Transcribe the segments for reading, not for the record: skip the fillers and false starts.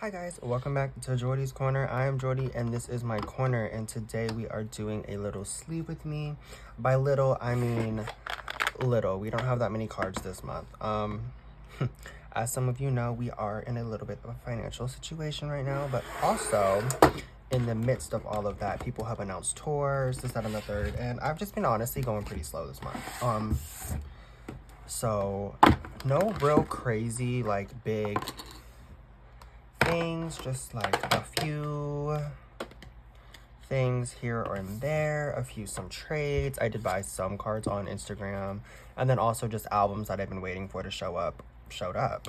Hi guys, welcome back to Jordi's Corner. I am Jordi and this is my corner, and today we are doing a little sleep with me. By little, I mean little. We don't have that many cards this month. As some of you know, we are in a little bit of a financial situation right now, but also in the midst of all of that, people have announced tours, this, that, and the third, and I've just been honestly going pretty slow this month. So no real crazy, like, big things, just like a few things here or in there, some trades. I did buy some cards on Instagram, and then also just albums that I've been waiting for to showed up,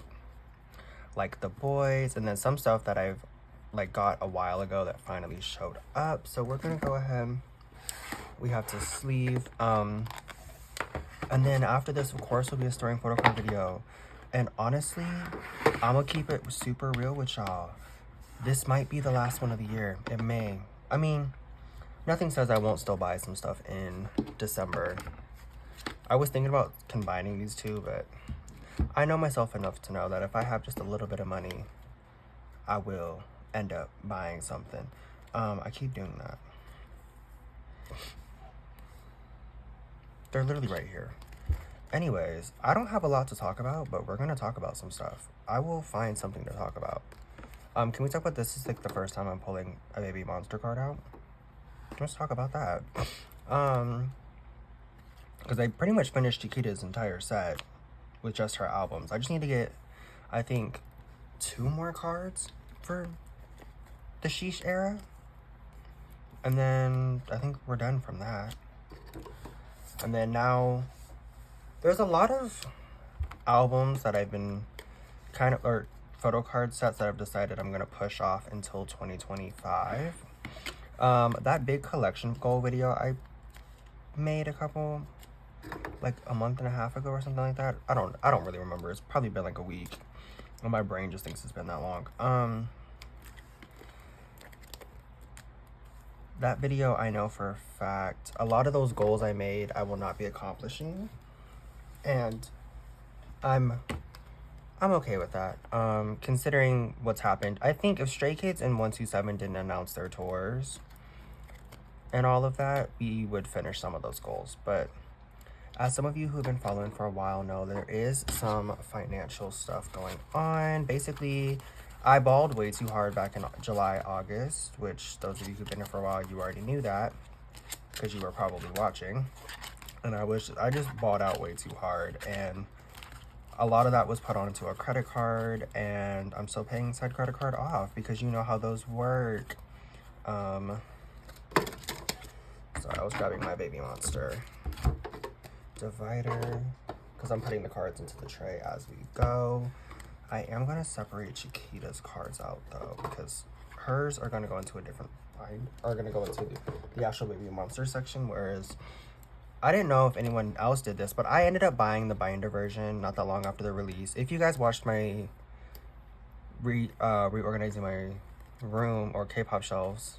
like The Boys, and then some stuff that I've like got a while ago that finally showed up. So we're gonna go ahead, we have to sleeve, and then after this, of course, will be a story and photo card video. And honestly, I'm gonna keep it super real with y'all. This might be the last one of the year. It may. I mean, nothing says I won't still buy some stuff in December. I was thinking about combining these two, but I know myself enough to know that if I have just a little bit of money, I will end up buying something. I keep doing that. They're literally right here. Anyways, I don't have a lot to talk about, but we're gonna talk about some stuff. I will find something to talk about. Can we talk about this? Is like the first time I'm pulling a baby monster card out. Let's talk about that. Because I pretty much finished Chiquita's entire set with just her albums. I just need to get, I think, 2 more cards for the Sheesh era. And then I think we're done from that. And then now, there's a lot of albums that I've been or photo card sets that I've decided I'm going to push off until 2025. That big collection goal video I made like a month and a half ago or something like that. I don't really remember. It's probably been like a week. And my brain just thinks it's been that long. That video, I know for a fact, a lot of those goals I made, I will not be accomplishing. And I'm okay with that, considering what's happened. I think if Stray Kids and 127 didn't announce their tours and all of that, we would finish some of those goals. But as some of you who've been following for a while know, there is some financial stuff going on. Basically, I balled way too hard back in July, August, which those of you who've been here for a while, you already knew that because you were probably watching. And I just bought out way too hard, and a lot of that was put onto a credit card, and I'm still paying said credit card off because you know how those work. Sorry, I was grabbing my baby monster divider because I'm putting the cards into the tray as we go. I am gonna separate Chiquita's cards out though, because hers are gonna go into a different bind, are gonna go into the actual baby monster section, whereas I didn't know if anyone else did this, but I ended up buying the binder version not that long after the release. If you guys watched my reorganizing my room or K-pop shelves,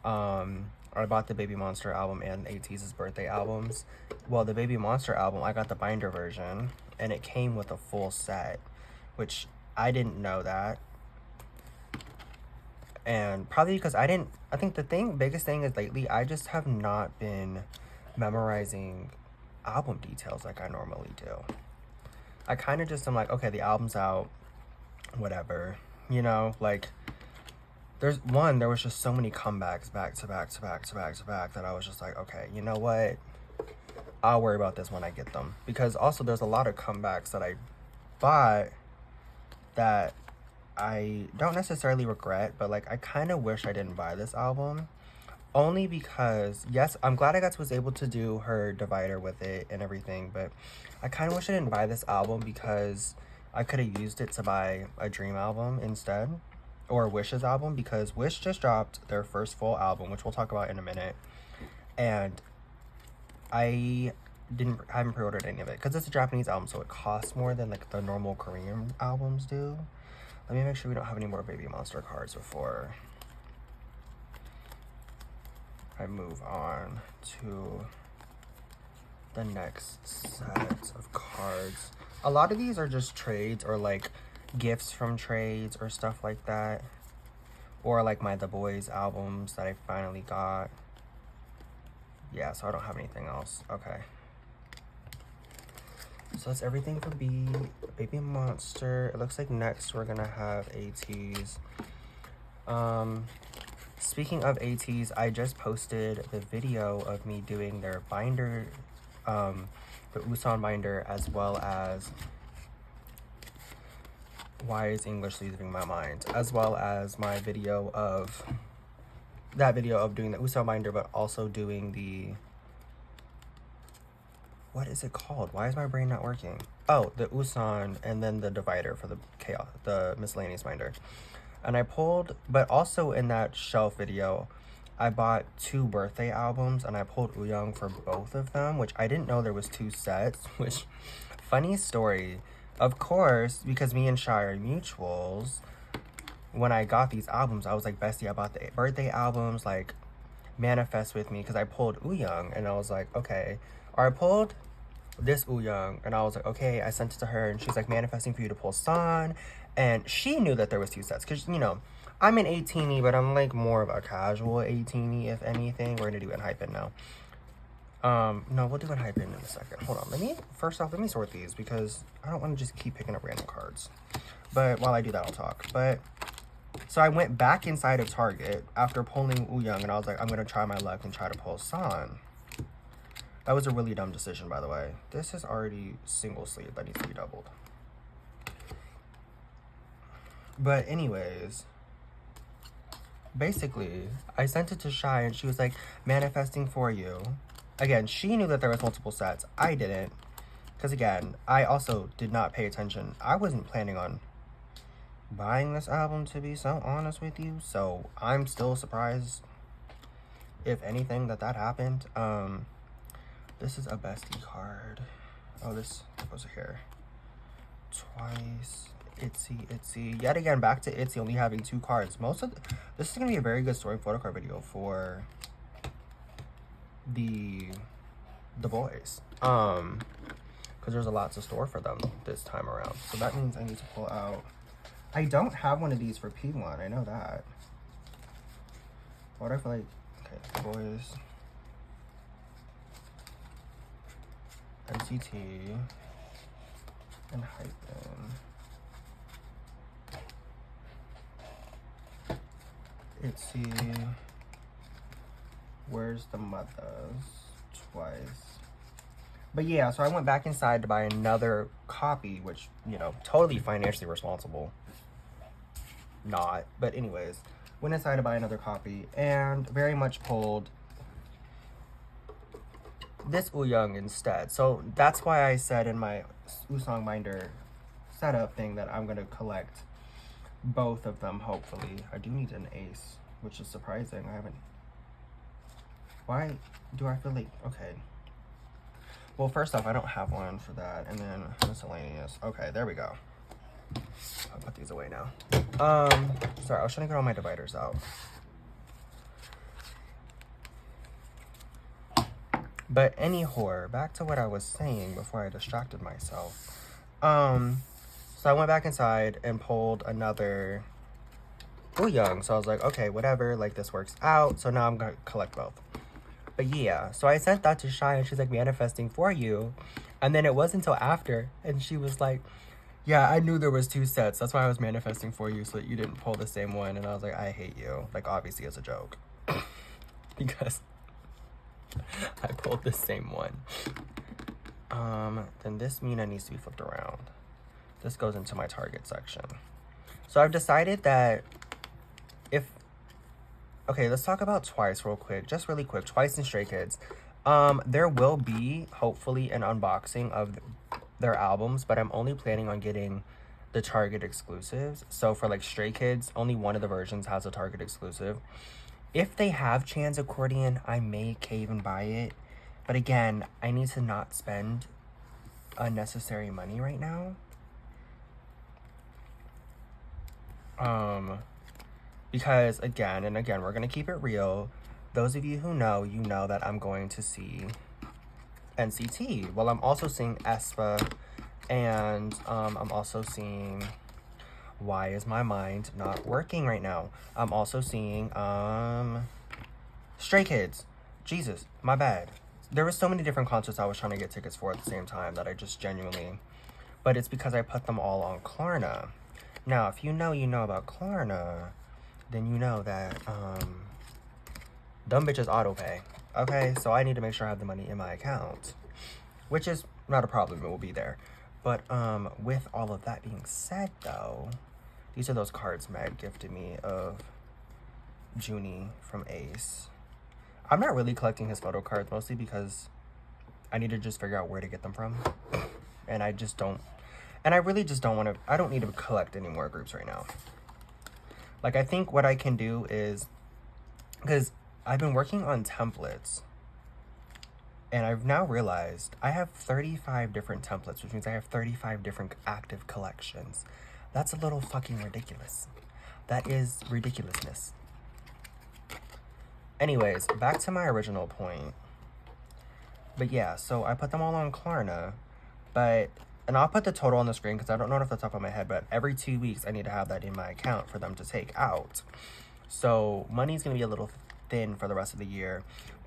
I bought the Baby Monster album and ATEEZ's birthday albums. Well, the Baby Monster album, I got the binder version, and it came with a full set, which I didn't know that. And probably because I think the biggest thing is lately, I just have not been memorizing album details like I normally do. I kind of just am like, okay, the album's out, whatever, you know, like there was just so many comebacks back to back that I was just like, okay, you know what, I'll worry about this when I get them. Because also there's a lot of comebacks that I bought that I don't necessarily regret, but like I kind of wish I didn't buy this album. Only because, yes, I'm glad I was able to do her divider with it and everything, but I kind of wish I didn't buy this album because I could have used it to buy a Dream album instead, or Wish's album, because Wish just dropped their first full album, which we'll talk about in a minute, and I haven't pre-ordered any of it because it's a Japanese album, so it costs more than like the normal Korean albums do. Let me make sure we don't have any more Baby Monster cards before I move on to the next set of cards. A lot of these are just trades or like gifts from trades or stuff like that. Or like my The Boys albums that I finally got. Yeah, so I don't have anything else. Okay. So that's everything for Baby Monster. It looks like next we're gonna have ATs. Speaking of ATs, I just posted the video of me doing their binder, the Usan binder, as well as why is English leaving my mind, as well as my video of that video of doing the Usan binder, but also doing the, what is it called? Why is my brain not working? Oh, the Usan and then the divider for the chaos, the miscellaneous binder. And I pulled, but also in that shelf video, I bought 2 birthday albums and I pulled Wooyoung for both of them, which I didn't know there was 2 sets, which, funny story. Of course, because me and Shy are mutuals, when I got these albums, I was like, Bestie, I bought the birthday albums, like, manifest with me, because I pulled Wooyoung, and I was like, okay. Or I pulled this Wooyoung, and I was like, okay, I sent it to her, and she's like, manifesting for you to pull San, and she knew that there was 2 sets, because, you know, I'm an 18-y, but I'm, like, more of a casual 18-y, if anything. We're gonna do Enhypen now. No, we'll do Enhypen in a second. Hold on, first off, let me sort these, because I don't want to just keep picking up random cards. But while I do that, I'll talk. But, so I went back inside of Target after pulling Wooyoung, and I was like, I'm gonna try my luck and try to pull San. That was a really dumb decision, by the way. This is already single sleeve. That needs to be doubled. But anyways, basically, I sent it to Shy, and she was like, manifesting for you. Again, she knew that there was multiple sets. I didn't. Because again, I also did not pay attention. I wasn't planning on buying this album, to be so honest with you. So I'm still surprised, if anything, that happened. This is a Bestie card. Oh, this goes here. Twice. Itsy. Yet again, back to Itsy, only having 2 cards. This is going to be a very good story photo card video for the boys. Because there's a lot to store for them this time around. So that means I need to pull out. I don't have one of these for P1. I know that. What if, like, okay, the boys. NCT. And Hypen. Itsy. Where's the mothers? Twice. But yeah, so I went back inside to buy another copy, which, you know, totally financially responsible. Not. But anyways, went inside to buy another copy and very much pulled this Wooyoung instead. So that's why I said in my Usong binder setup thing that I'm going to collect both of them, hopefully. I do need an ace, which is surprising. I haven't... Why do I feel like... Okay. Well, first off, I don't have one for that. And then miscellaneous. Okay, there we go. I'll put these away now. Sorry, I was trying to get all my dividers out. But anyhow, back to what I was saying before I distracted myself. So I went back inside and pulled another Wooyoung. So I was like, okay, whatever, like this works out. So now I'm gonna collect both. But yeah, so I sent that to Shy and she's like, manifesting for you. And then it wasn't until after, and she was like, yeah, I knew there was 2 sets. That's why I was manifesting for you, so that you didn't pull the same one. And I was like, I hate you. Like, obviously it's a joke. Because I pulled the same one. Then this Mina needs to be flipped around. This goes into my Target section. So I've decided that if... Okay, let's talk about Twice real quick. Just really quick. Twice and Stray Kids. There will be, hopefully, an unboxing of their albums, but I'm only planning on getting the Target exclusives. So for, like, Stray Kids, only one of the versions has a Target exclusive. If they have Chan's accordion, I may cave and buy it. But again, I need to not spend unnecessary money right now. Because again, we're going to keep it real. Those of you who know, you know that I'm going to see NCT. Well, I'm also seeing aespa, and I'm also seeing Why is my mind not working right now? I'm also seeing Stray Kids. Jesus, my bad. There were so many different concerts I was trying to get tickets for at the same time that I just genuinely... But it's because I put them all on Klarna. Now, if you know about Klarna, then you know that dumb bitches auto pay. Okay, so I need to make sure I have the money in my account, which is not a problem. It will be there. But with all of that being said, though, these are those cards Meg gifted me of Junie from Ace. I'm not really collecting his photo cards, mostly because I need to just figure out where to get them from. And I just don't, and I really just don't want to, I don't need to collect any more groups right now. Like, I think what I can do is, because I've been working on templates, and I've now realized I have 35 different templates, which means I have 35 different active collections. That's a little fucking ridiculous. That is ridiculousness. Anyways, back to my original point. But yeah, so I put them all on Klarna, and I'll put the total on the screen because I don't know it off the top of my head, but every 2 weeks I need to have that in my account for them to take out. So money's going to be a little thin for the rest of the year.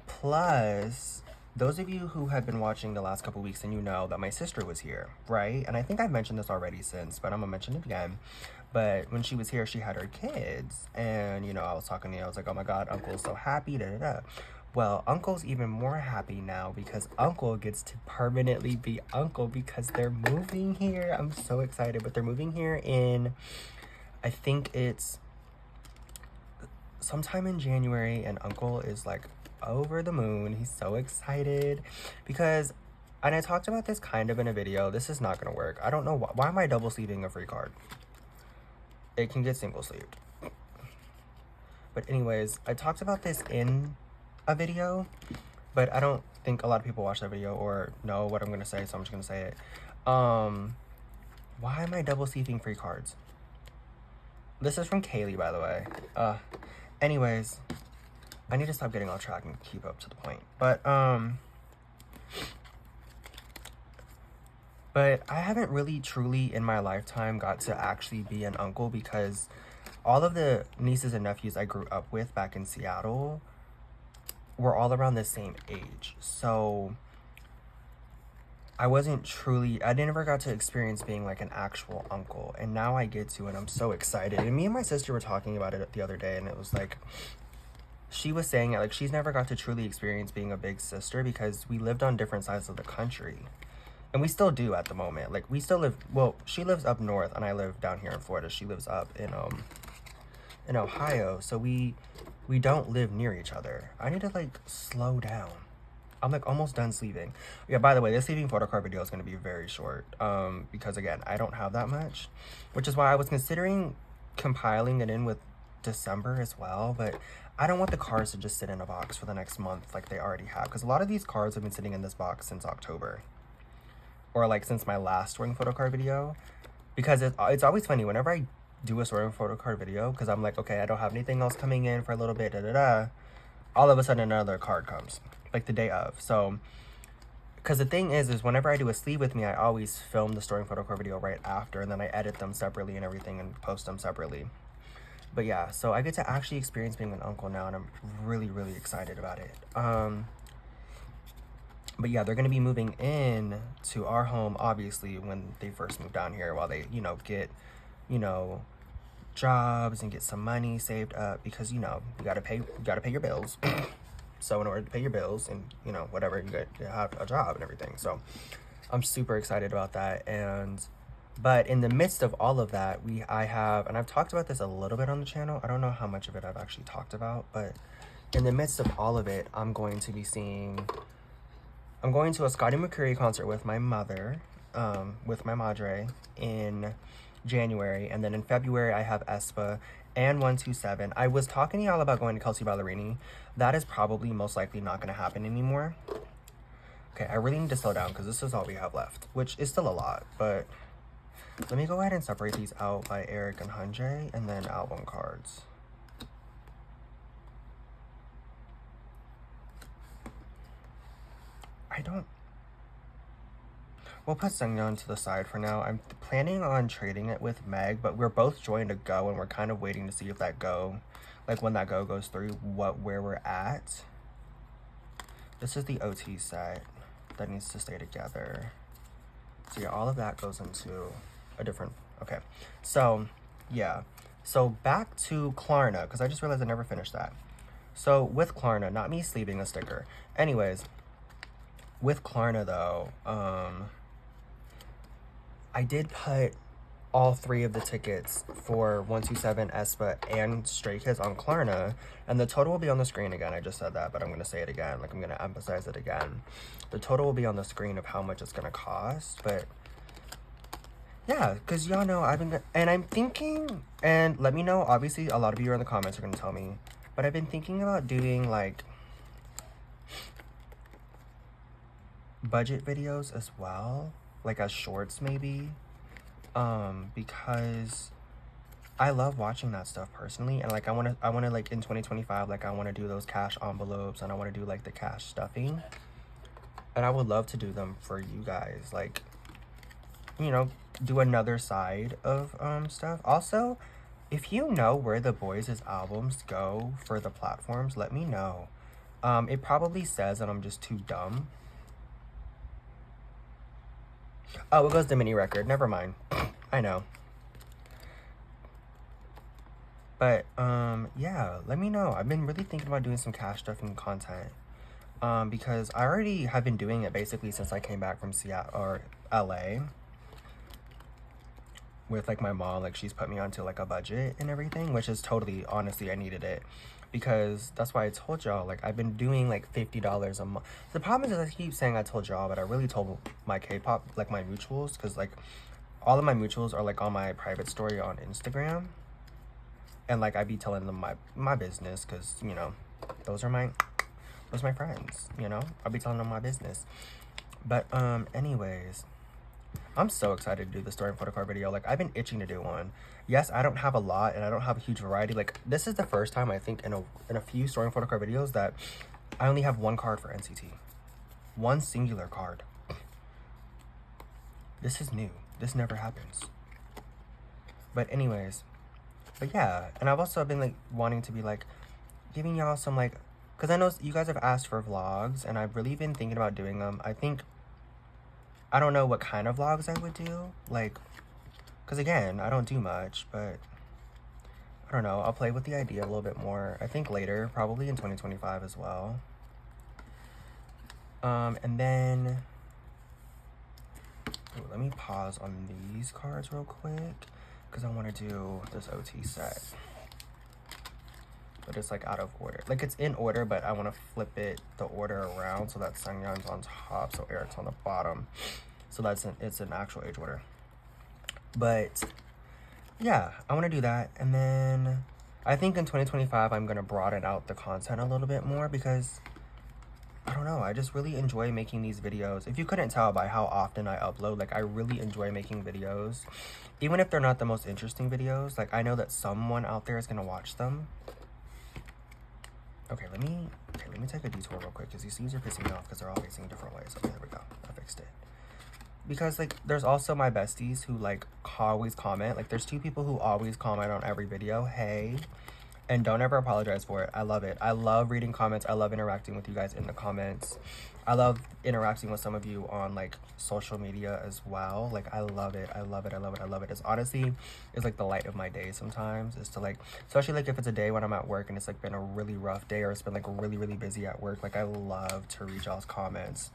Plus, those of you who have been watching the last couple weeks, and you know that my sister was here, right? And I think I've mentioned this already since, but I'm going to mention it again. But when she was here, she had her kids. And, you know, I was talking to you. I was like, oh my God, Uncle's so happy, da-da-da. Well, Uncle's even more happy now because Uncle gets to permanently be Uncle because they're moving here. I'm so excited. But they're moving here in, I think it's sometime in January. And Uncle is like over the moon. He's so excited because, and I talked about this kind of in a video. This is not going to work. I don't know why am I double sleeving a free card? It can get single sleeved. But anyways, I talked about this in a video, but I don't think a lot of people watch that video or know what I'm going to say, so I'm just going to say it. Why am I double sleeving free cards? This is from Kaylee, by the way. Anyways, I need to stop getting off track and keep up to the point. But I haven't really truly in my lifetime got to actually be an uncle because all of the nieces and nephews I grew up with back in Seattle were all around the same age. So I never got to experience being like an actual uncle. And now I get to, and I'm so excited. And me and my sister were talking about it the other day, and it was like, she was saying like she's never got to truly experience being a big sister because we lived on different sides of the country. And we still do at the moment. Like, we still live, well, she lives up north and I live down here in Florida. She lives up in Ohio. So we don't live near each other. I need to like slow down. I'm like almost done sleeving. Yeah, by the way, this sleeving photo card video is going to be very short. Because again, I don't have that much, which is why I was considering compiling it in with December as well. But I don't want the cards to just sit in a box for the next month like they already have. Because a lot of these cards have been sitting in this box since October. Or like since my last storing photo card video. Because it's always funny whenever I do a storing photo card video, because I'm like, okay, I don't have anything else coming in for a little bit, all of a sudden another card comes, like the day of. So, because the thing is whenever I do a sleeve with me, I always film the storing photo card video right after, and then I edit them separately and everything and post them separately. But yeah, so I get to actually experience being an uncle now, and I'm really, really excited about it. But yeah, they're going to be moving in to our home, obviously, when they first move down here, while they, get, jobs and get some money saved up, because, you got to pay your bills. So in order to pay your bills and, whatever, you got to have a job and everything. So I'm super excited about that. But in the midst of all of that, I have, and I've talked about this a little bit on the channel. I don't know how much of it I've actually talked about, but in the midst of all of it, I'm going to a Scotty McCreery concert with my mother, with my madre, in January. And then in February, I have Espa and 127. I was talking to y'all about going to Kelsey Ballerini. That is probably most likely not going to happen anymore. Okay, I really need to slow down because this is all we have left, which is still a lot. But let me go ahead and separate these out by Eric and Hunjay, and then album cards. we'll put Sungyeon to the side for now. I'm planning on trading it with Meg, but we're both joined a go, and we're kind of waiting to see if that go, like when that go goes through, where we're at. This is the OT set that needs to stay together. So yeah, all of that goes into a different, okay. So yeah, so back to Klarna, because I just realized I never finished that. So with Klarna, not me sleeving a sticker. Anyways, with Klarna though, I did put all 3 of the tickets for 127, aespa, and Stray Kids on Klarna, and the total will be on the screen again. I just said that, but I'm gonna say it again. Like, I'm gonna emphasize it again. The total will be on the screen of how much it's gonna cost, but yeah, because y'all know and I'm thinking, and let me know, obviously a lot of you are in the comments are gonna tell me, but I've been thinking about doing like budget videos as well, like as shorts maybe. Because I love watching that stuff personally, and like I want to like in 2025, like I want to do those cash envelopes, and I want to do like the cash stuffing, and I would love to do them for you guys, like, you know, do another side of stuff. Also, if you know where the boys' albums go for the platforms, let me know. It probably says that I'm just too dumb. Oh, it goes to mini record. Never mind. I know. But, yeah, let me know. I've been really thinking about doing some cash stuffing content. Because I already have been doing it basically since I came back from Seattle or LA. With, like, my mom. Like, she's put me onto, like, a budget and everything. Which is totally, honestly, I needed it. Because that's why I told y'all, like, I've been doing, like, $50 a month. The problem is I keep saying I told y'all, but I really told my K-pop, like, my mutuals. Because, like, all of my mutuals are, like, on my private story on Instagram. And, like, I be telling them my business. Because, you know, those are my friends, you know? I'll be telling them my business. But, anyways, I'm so excited to do the story and photocard video. Like, I've been itching to do one. Yes, I don't have a lot, and I don't have a huge variety. Like, this is the first time, I think, in a few story and photocard videos that I only have one card for NCT. One singular card. This is new. This never happens. But anyways, but yeah. And I've also been, like, wanting to be, like, giving y'all some, like, because I know you guys have asked for vlogs, and I've really been thinking about doing them. I don't know what kind of vlogs I would do. Like, because again, I don't do much, but I don't know. I'll play with the idea a little bit more. I think later, probably in 2025 as well. And then, ooh, let me pause on these cards real quick, because I want to do this OT set. But it's like out of order. Like, it's in order, but I want to flip it the order around so that Sungyeon's on top, so Eric's on the bottom. So it's an actual age order. But yeah, I want to do that. And then I think in 2025 I'm going to broaden out the content a little bit more, because I don't know, I just really enjoy making these videos. If you couldn't tell by how often I upload, like, I really enjoy making videos. Even if they're not the most interesting videos, like, I know that someone out there is going to watch them. Okay, let me take a detour real quick, because these things are pissing me off because they're all facing different ways. Okay, there we go. I fixed it. Because, like, there's also my besties who, like, always comment. Like, there's 2 people who always comment on every video. Hey. And don't ever apologize for it. I love it. I love reading comments. I love interacting with you guys in the comments. I love interacting with some of you on, like, social media as well. Like, I love it. I love it. I love it. I love it. It's honestly, it's like the light of my day sometimes. Is to, like, especially, like, if it's a day when I'm at work and it's, like, been a really rough day, or it's been, like, really, really busy at work. Like, I love to read y'all's comments,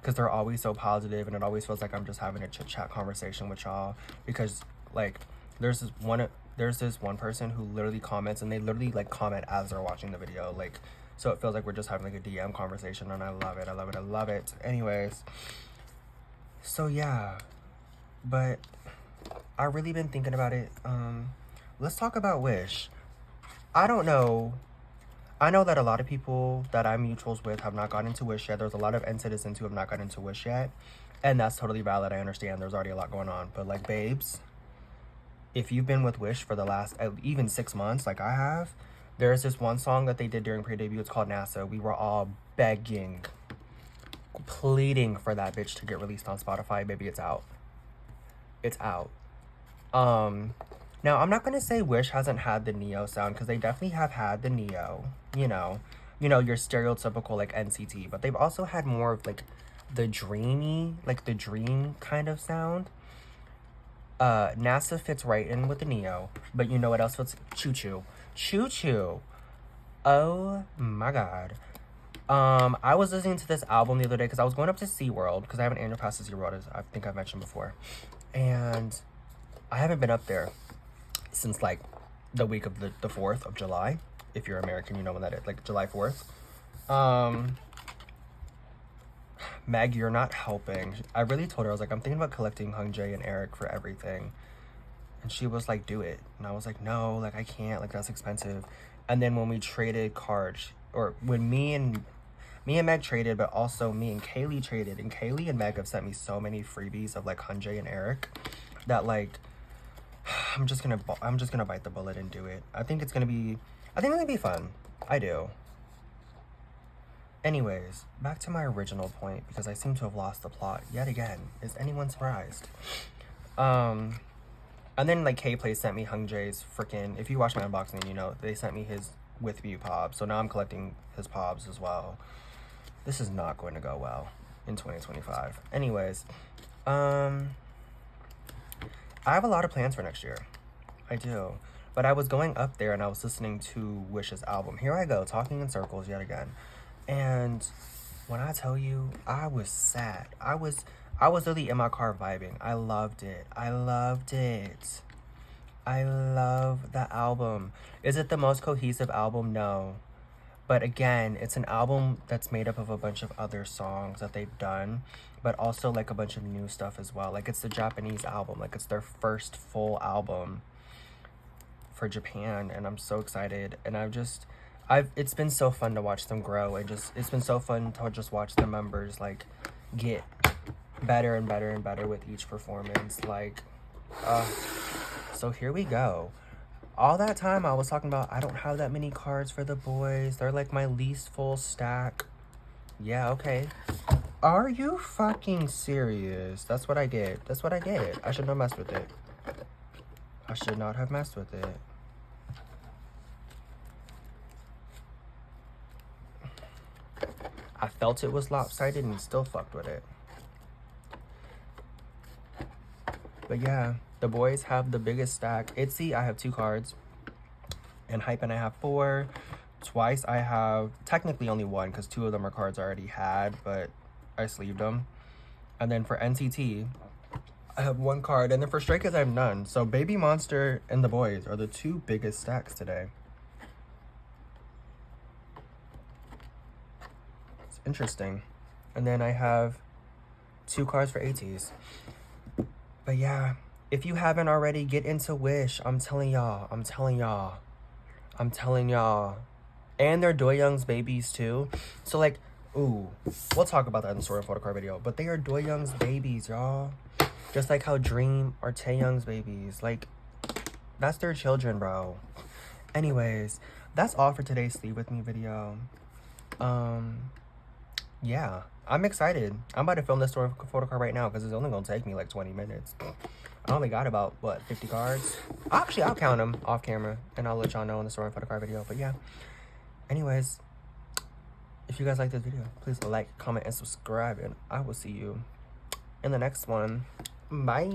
because they're always so positive, and it always feels like I'm just having a chit-chat conversation with y'all. Because, like, there's this one person who literally comments, and they literally, like, comment as they're watching the video. Like, so it feels like we're just having, like, a DM conversation, and I love it. I love it. I love it. Anyways, so yeah, but I really been thinking about it. Let's talk about Wish. I don't know. I know that a lot of people that I'm mutuals with have not gotten into Wish yet. There's a lot of N-citizens who have not gotten into Wish yet. And that's totally valid. I understand there's already a lot going on. But, like, babes, if you've been with Wish for the last even 6 months, like I have, there's this one song that they did during pre-debut. It's called NASA. We were all begging pleading for that bitch to get released on Spotify. Baby, it's out. It's out. Now, I'm not gonna say Wish hasn't had the Neo sound, because they definitely have had the Neo, you know, your stereotypical, like, NCT, but they've also had more of, like, the dreamy, like, the dream kind of sound. NASA fits right in with the Neo, but you know what else fits? Choo Choo. Choo Choo. Oh my god. I was listening to this album the other day because I was going up to SeaWorld, because I have an annual pass to SeaWorld, as I think I've mentioned before. And I haven't been up there since, like, the week of the 4th of July. If you're American, you know when that is, like, July 4th. Meg, you're not helping. I really told her, I was like, I'm thinking about collecting Hung Jae and Eric for everything. And she was like, do it. And I was like, no, like, I can't, like, that's expensive. And then when we traded cards, or when me and Meg traded, but also me and Kaylee traded, and Kaylee and Meg have sent me so many freebies of, like, Hung Jae and Eric, that, like, I'm just gonna bite the bullet and do it. I think it's gonna be fun. I do. Anyways, back to my original point, because I seem to have lost the plot yet again. Is anyone surprised? And then, like, K-Play sent me Hung Jae's freaking, if you watch my unboxing, you know, they sent me his With View Pob. So now I'm collecting his Pobs as well. This is not going to go well in 2025. Anyways, I have a lot of plans for next year. I do. But I was going up there and I was listening to Wish's album. Here I go, talking in circles yet again. And when I tell you, I was sad. I was literally in my car vibing. I loved it. I love that album. Is it the most cohesive album? No. But again, it's an album that's made up of a bunch of other songs that they've done, but also, like, a bunch of new stuff as well. Like, it's the Japanese album. Like, it's their first full album for Japan, and I'm so excited. And it's been so fun to watch them grow, and it's been so fun to just watch the members, like, get better and better and better with each performance. Like, so here we go. All that time I was talking about, I don't have that many cards for the boys. They're, like, my least full stack. Yeah, okay. Are you fucking serious? That's what I get. That's what I get. I should not mess with it. I should not have messed with it. I felt it was lopsided and still fucked with it. But yeah, the boys have the biggest stack. ITZY, I have 2 cards. And Hypen, I have 4. Twice, I have technically only 1, because 2 of them are cards I already had, but I sleeved them. And then for NCT, I have 1 card. And then for Stray Kids, I have none. So Baby Monster and the boys are the 2 biggest stacks today. It's interesting. And then I have 2 cards for ATs. But yeah, if you haven't already, get into Wish. I'm telling y'all. And they're Doyoung's babies too. So, like, ooh, we'll talk about that in the story and photocard video. But they are Doyoung's babies, y'all. Just like how Dream are Taeyoung's babies. Like, that's their children, bro. Anyways, that's all for today's Sleep With Me video. Yeah, I'm excited. I'm about to film this story and photocard right now, because it's only gonna take me like 20 minutes. I only got about, what, 50 cards? Actually, I'll count them off camera, and I'll let y'all know in the story and photocard video. But yeah, anyways, if you guys like this video, please like, comment, and subscribe, and I will see you in the next one. Bye.